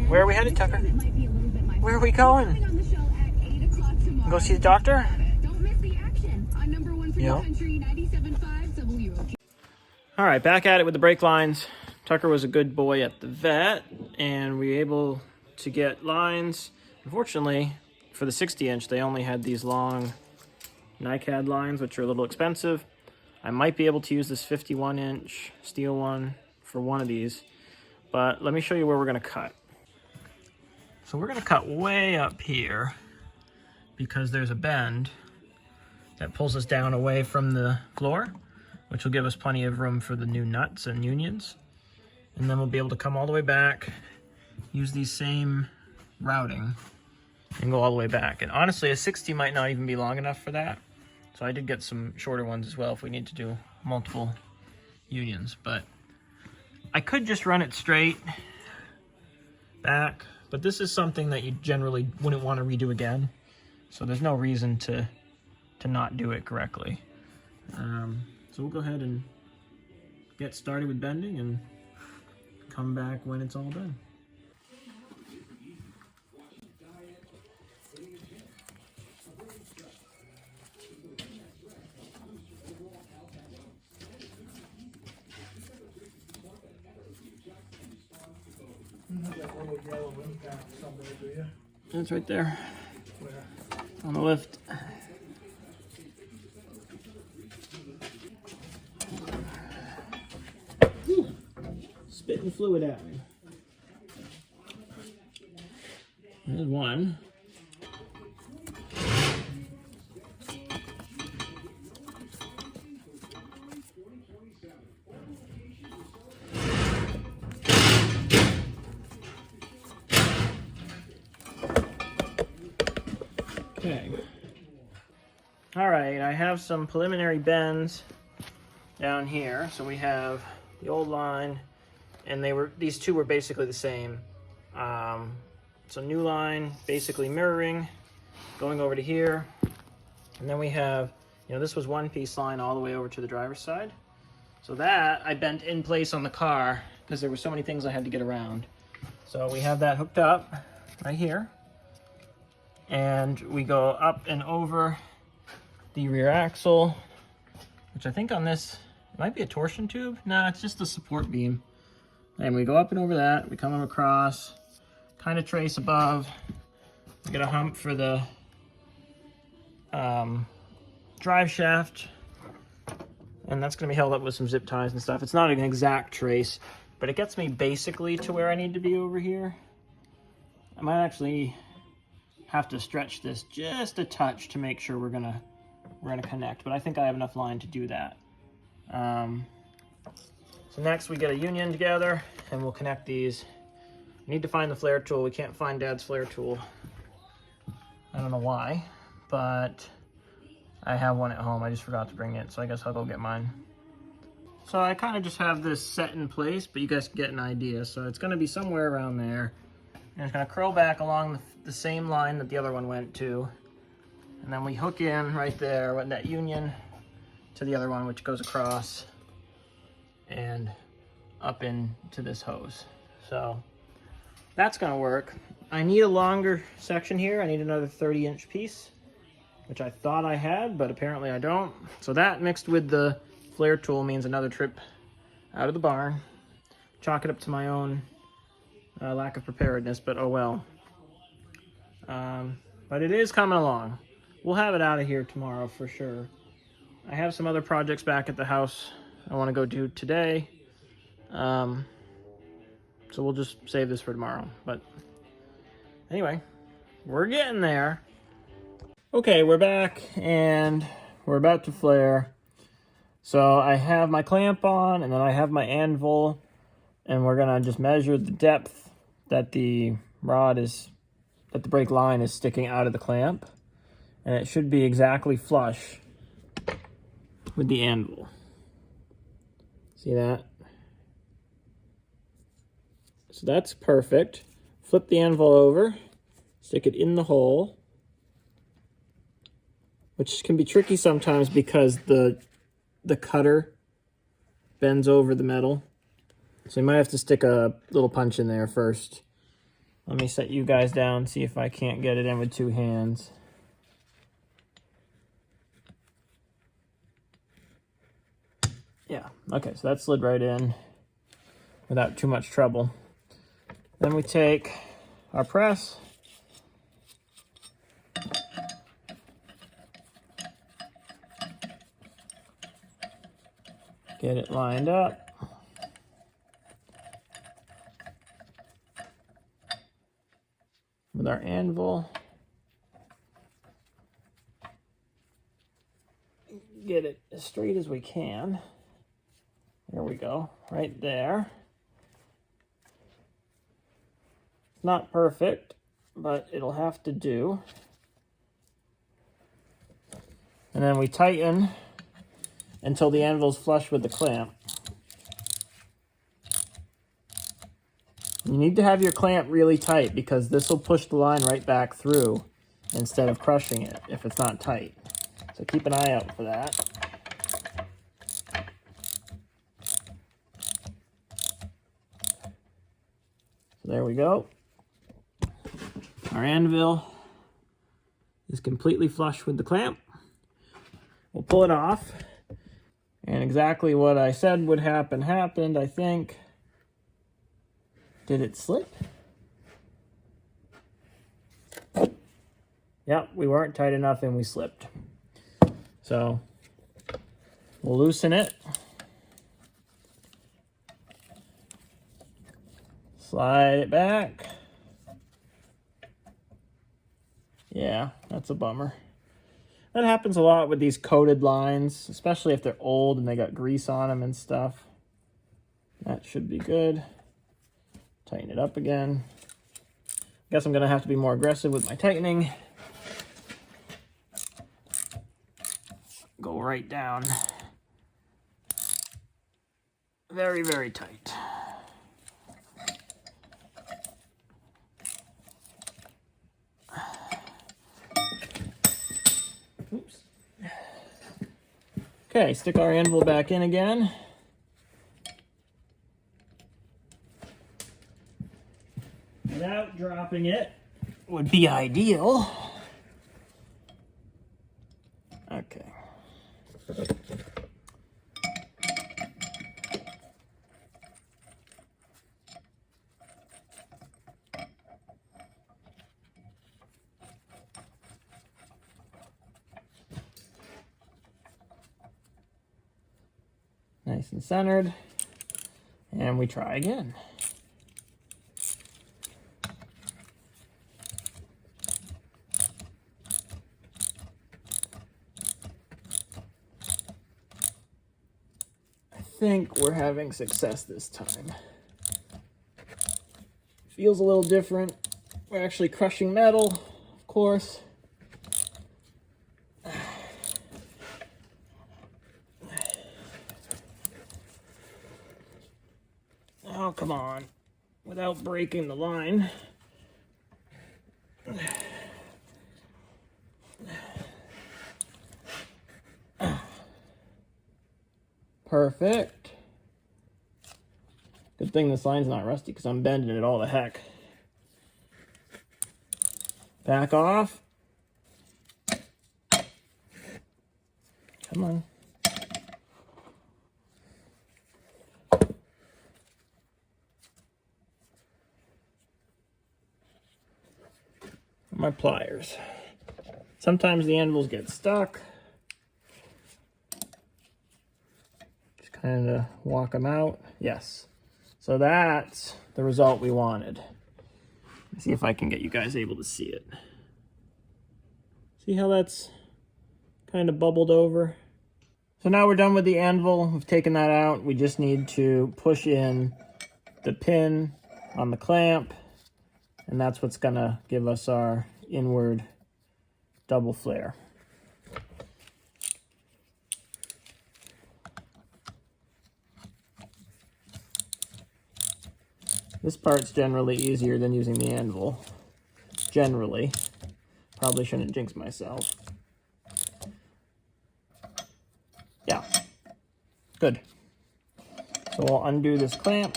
Where are we headed, Tucker? Where are we going? Go see the doctor? Yeah. All right, back at it with the brake lines. Tucker was a good boy at the vet, and we were able to get lines. Unfortunately, for the 60-inch, they only had these long NiCad lines, which are a little expensive. I might be able to use this 51-inch steel one for one of these, but let me show you where we're going to cut. So we're going to cut way up here because there's a bend that pulls us down away from the floor, which will give us plenty of room for the new nuts and unions. And then we'll be able to come all the way back, use these same routing, and go all the way back. And honestly, a 60 might not even be long enough for that. So I did get some shorter ones as well if we need to do multiple unions. But I could just run it straight back, but this is something that you generally wouldn't want to redo again. So there's no reason to not do it correctly. So we'll go ahead and get started with bending and come back when it's all done. It's right there on the lift. Spitting fluid at me. There's one. Okay. All right, I have some preliminary bends down here. So we have the old line, and these two were basically the same. So new line, basically mirroring, going over to here. And then we have, this was one piece line all the way over to the driver's side. So that I bent in place on the car because there were so many things I had to get around. So we have that hooked up right here. And we go up and over the rear axle, which I think on this, it might be a torsion tube. No, it's just a support beam. And we go up and over that, we come across, kind of trace above, we get a hump for the drive shaft, and that's going to be held up with some zip ties and stuff. It's not an exact trace, but it gets me basically to where I need to be over here. I might actually have to stretch this just a touch to make sure we're gonna connect, but I think I have enough line to do that. So next we get a union together and we'll connect these. We need to find the flare tool. We can't find Dad's flare tool. I don't know why, but I have one at home. I just forgot to bring it, so I guess I'll go get mine. So I kind of just have this set in place, but you guys can get an idea. So it's gonna be somewhere around there. And it's gonna curl back along the same line that the other one went to. And then we hook in right there with that union to the other one, which goes across and up into this hose. So that's gonna work. I need a longer section here. I need another 30-inch piece, which I thought I had, but apparently I don't. So that mixed with the flare tool means another trip out of the barn. Chalk it up to my own lack of preparedness, but oh well. But it is coming along. We'll have it out of here tomorrow for sure. I have some other projects back at the house I want to go do today. So we'll just save this for tomorrow. But anyway, we're getting there. Okay, we're back and we're about to flare. So I have my clamp on and then I have my anvil, and we're gonna just measure the depth that the brake line is sticking out of the clamp, and it should be exactly flush with the anvil. See that? So that's perfect. Flip the anvil over, stick it in the hole, which can be tricky sometimes because the cutter bends over the metal. So you might have to stick a little punch in there first Let me set you guys down, see if I can't get it in with 2 hands. Yeah, okay, so that slid right in without too much trouble. Then we take our press, get it lined up. With our anvil, get it as straight as we can. There we go, right there. It's not perfect, but it'll have to do. And then we tighten until the anvil's flush with the clamp. You need to have your clamp really tight because this will push the line right back through instead of crushing it if it's not tight. So keep an eye out for that. So there we go. Our anvil is completely flush with the clamp. We'll pull it off. And exactly what I said would happen happened, I think. Did it slip? Yep, we weren't tight enough and we slipped. So we'll loosen it. Slide it back. Yeah, that's a bummer. That happens a lot with these coated lines, especially if they're old and they got grease on them and stuff. That should be good. Tighten it up again. Guess I'm gonna have to be more aggressive with my tightening. Go right down. Very, very tight. Oops. Okay, stick our anvil back in again. Without dropping it would be ideal. Okay. Nice and centered. And we try again. I think we're having success this time. Feels a little different. We're actually crushing metal, of course. Oh, come on. Without breaking the line. Perfect. Good thing this line's not rusty because I'm bending it all to heck. Back off. Come on. My pliers. Sometimes the anvils get stuck. Just kind of walk them out. Yes. So that's the result we wanted. Let's see if I can get you guys able to see it. See how that's kind of bubbled over? So now we're done with the anvil. We've taken that out. We just need to push in the pin on the clamp, and that's what's gonna give us our inward double flare. This part's generally easier than using the anvil. Generally. Probably shouldn't jinx myself. Yeah. Good. So we'll undo this clamp.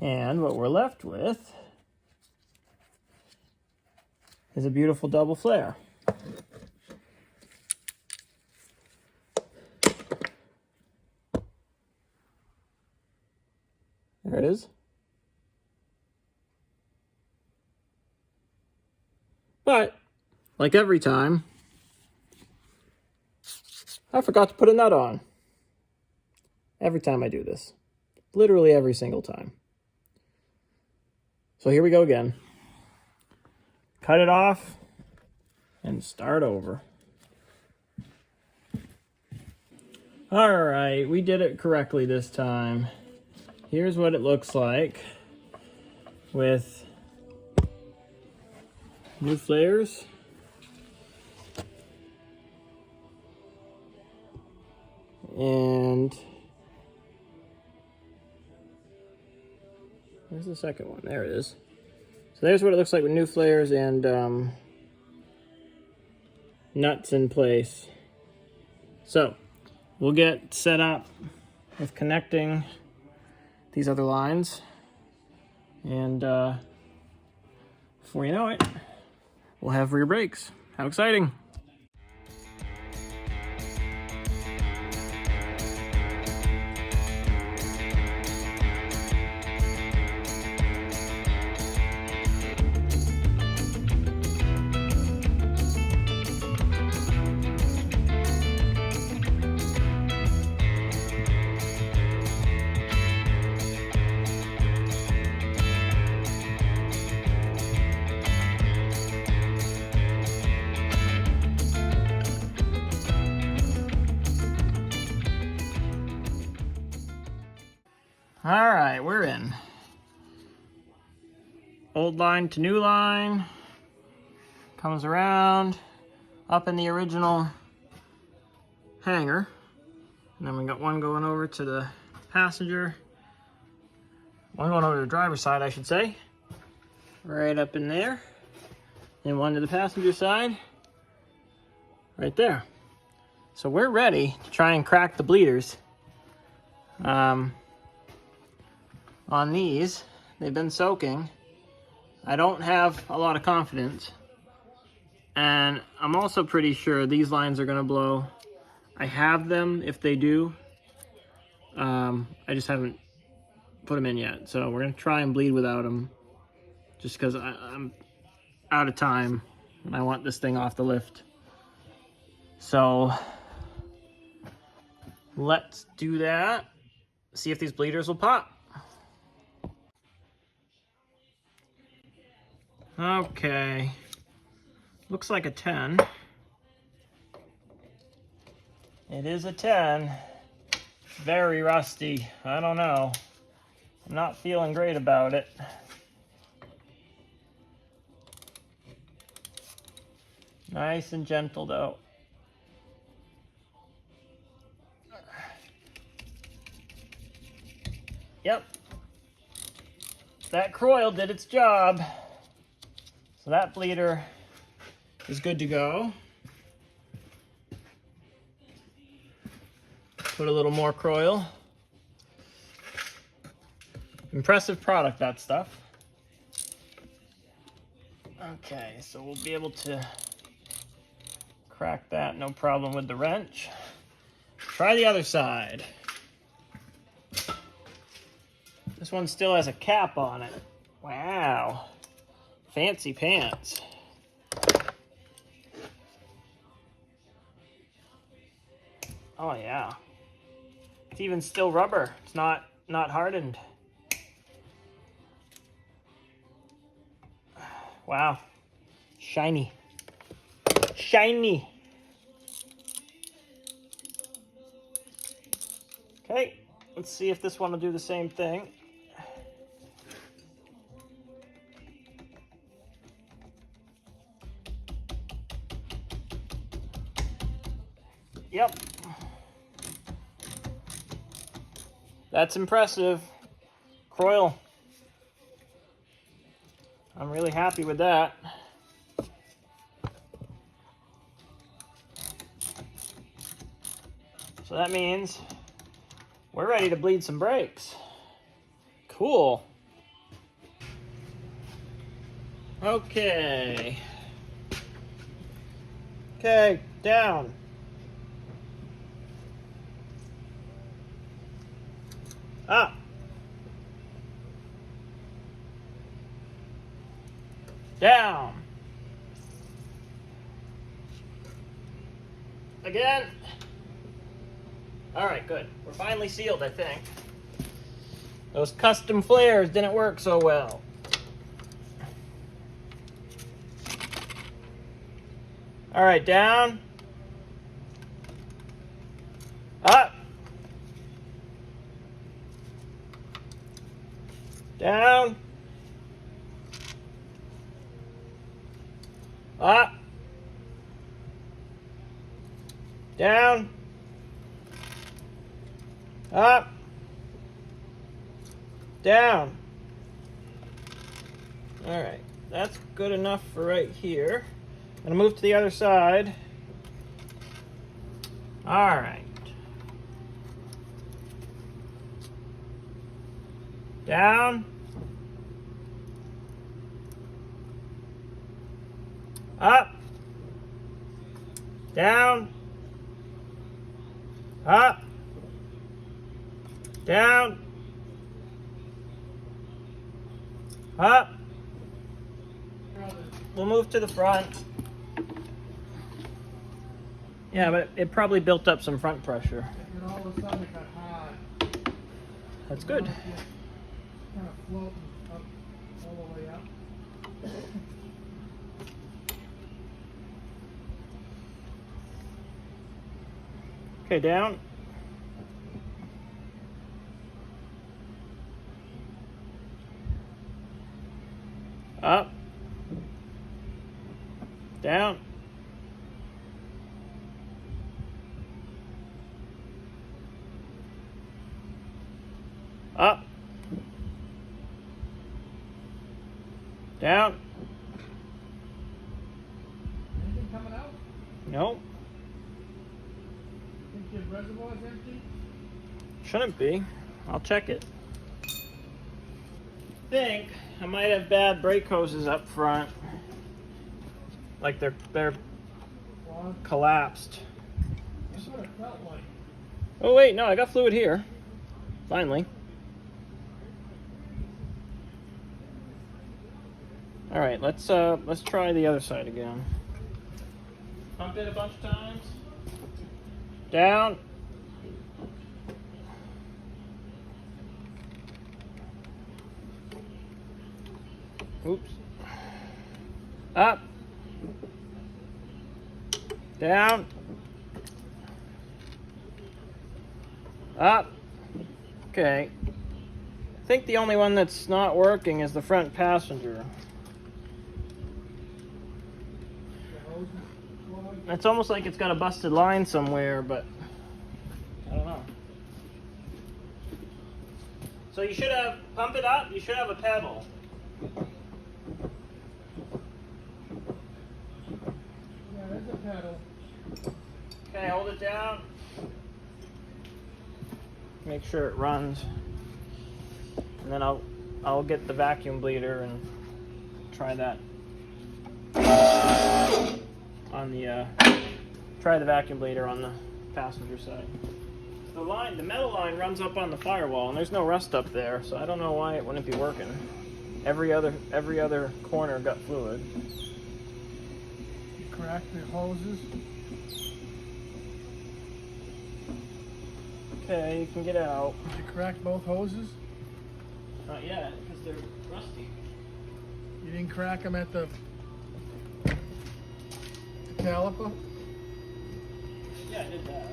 And what we're left with is a beautiful double flare. There it is. But, like every time, I forgot to put a nut on. Every time I do this. Literally every single time. So here we go again. Cut it off and start over. All right, we did it correctly this time. Here's what it looks like with new flares. And where's the second one? There it is. So there's what it looks like with new flares and nuts in place. So we'll get set up with connecting these other lines, and before you know it, we'll have rear brakes. How exciting! All right, we're in. Old line to new line. Comes around, up in the original hanger. And then we got one going over to the passenger. One going over to the driver's side, I should say. Right up in there. And one to the passenger side. Right there. So we're ready to try and crack the bleeders. On these, they've been soaking. I don't have a lot of confidence, and I'm also pretty sure these lines are gonna blow. I have them if they do. I just haven't put them in yet, so we're gonna try and bleed without them, just because I'm out of time and I want this thing off the lift. So let's do that. See if these bleeders will pop. Okay, looks like a 10. It is a 10. Very rusty. I don't know. I'm not feeling great about it. Nice and gentle though. Yep. That coil did its job. So that bleeder is good to go. Put a little more coil. Impressive product, that stuff. Okay, so we'll be able to crack that, no problem with the wrench. Try the other side. This one still has a cap on it. Wow. Fancy pants. Oh yeah. It's even still rubber. It's not hardened. Wow. Shiny. Shiny. Okay, let's see if this one will do the same thing. Yep. That's impressive. Coil. I'm really happy with that. So that means we're ready to bleed some brakes. Cool. Okay. Okay, down. Up. Down. Again. All right, good. We're finally sealed, I think. Those custom flares didn't work so well. All right, down. Up. Down. Up. Down. Up. Down. All right, that's good enough for right here. I'm gonna move to the other side. All right. Down. Up. Down. Up. Down. Up. We'll move to the front. Yeah, but it probably built up some front pressure. And all of a sudden it got hard. That's good. Kind of floating up all the way up. Okay, down. Up. Down. Up. Down. Anything coming out? No. Think your reservoir's empty? Shouldn't be. I'll check it. Think I might have bad brake hoses up front. Like they're Well, collapsed. that's what it felt like. Oh wait, no, I got fluid here. Finally. All right, let's try the other side again. Pump it a bunch of times. Down. Oops. Up. Down. Up. Okay. I think the only one that's not working is the front passenger. The hose is clogged. It's almost like it's got a busted line somewhere, but I don't know. So you should have, pump it up, you should have a pedal. Yeah, there's a pedal. Okay, hold it down. Make sure it runs. And then I'll get the vacuum bleeder and try that on the try the vacuum bleeder on the passenger side. The metal line runs up on the firewall, and there's no rust up there, so I don't know why it wouldn't be working. Every other corner got fluid. You cracked the hoses. Okay, you can get out. Did you crack both hoses? Not yet, because they're rusty. You didn't crack them at the caliper? Yeah, I did that.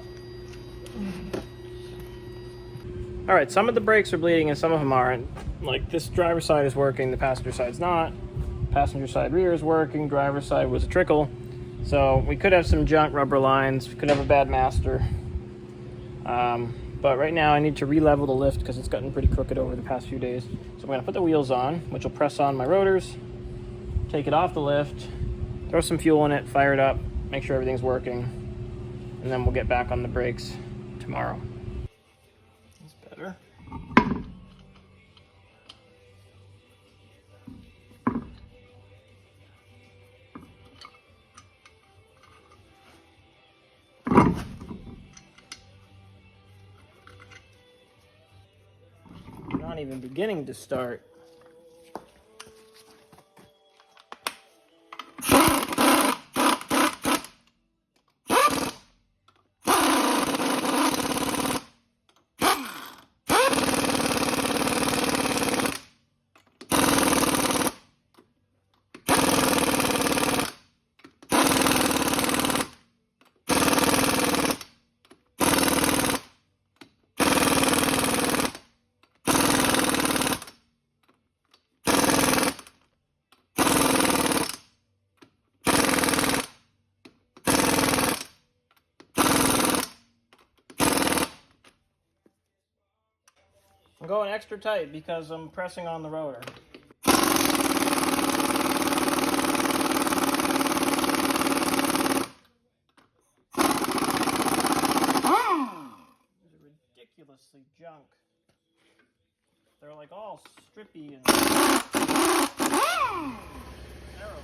All right, some of the brakes are bleeding and some of them aren't. Like this driver's side is working, the passenger side's not. Passenger side rear is working, driver's side was a trickle. So we could have some junk rubber lines, we could have a bad master. But right now I need to re-level the lift because it's gotten pretty crooked over the past few days. So I'm gonna put the wheels on, which will press on my rotors, take it off the lift, throw some fuel in it, fire it up, make sure everything's working, and then we'll get back on the brakes tomorrow. That's better. Not even beginning to start. I'm going extra tight because I'm pressing on the rotor. These are ridiculously junk. They're like all strippy and terrible.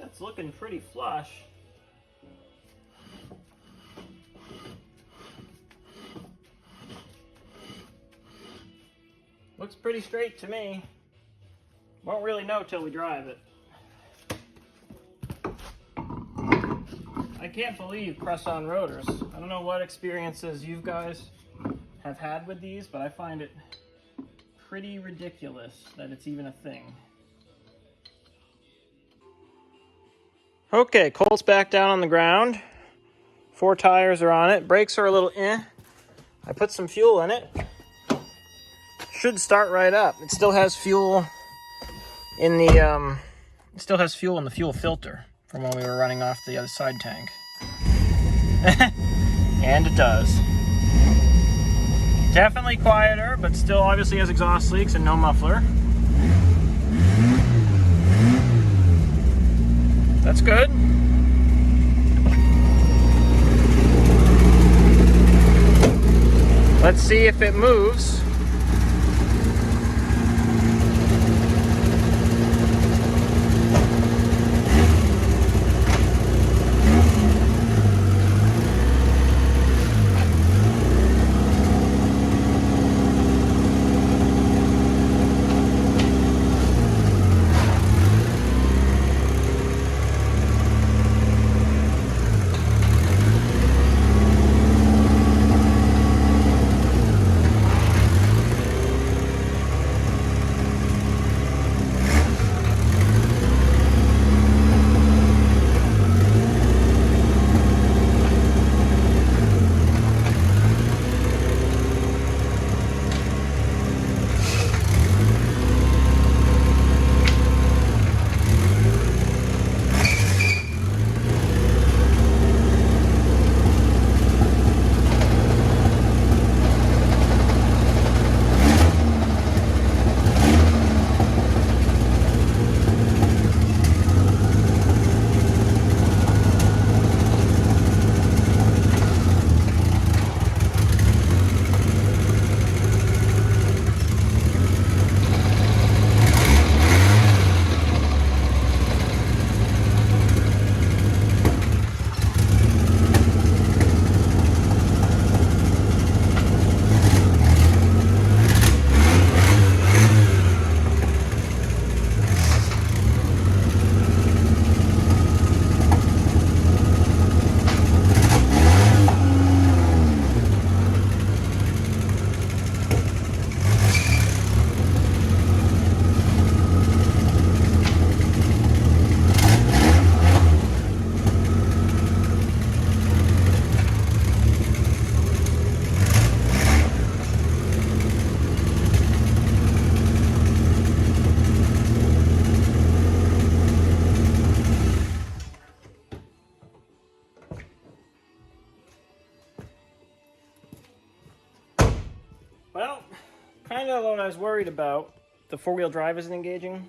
That's looking pretty flush. Looks pretty straight to me. Won't really know till we drive it. I can't believe press-on rotors. I don't know what experiences you guys have had with these, but I find it pretty ridiculous that it's even a thing. Okay, Colt's back down on the ground. 4 tires are on it. Brakes are a little eh. I put some fuel in it. Should start right up. It still has fuel in the fuel filter from when we were running off the other side tank. And it does. Definitely quieter, but still obviously has exhaust leaks and no muffler. That's good. Let's see if it moves. kind of what I was worried about. The four-wheel drive isn't engaging.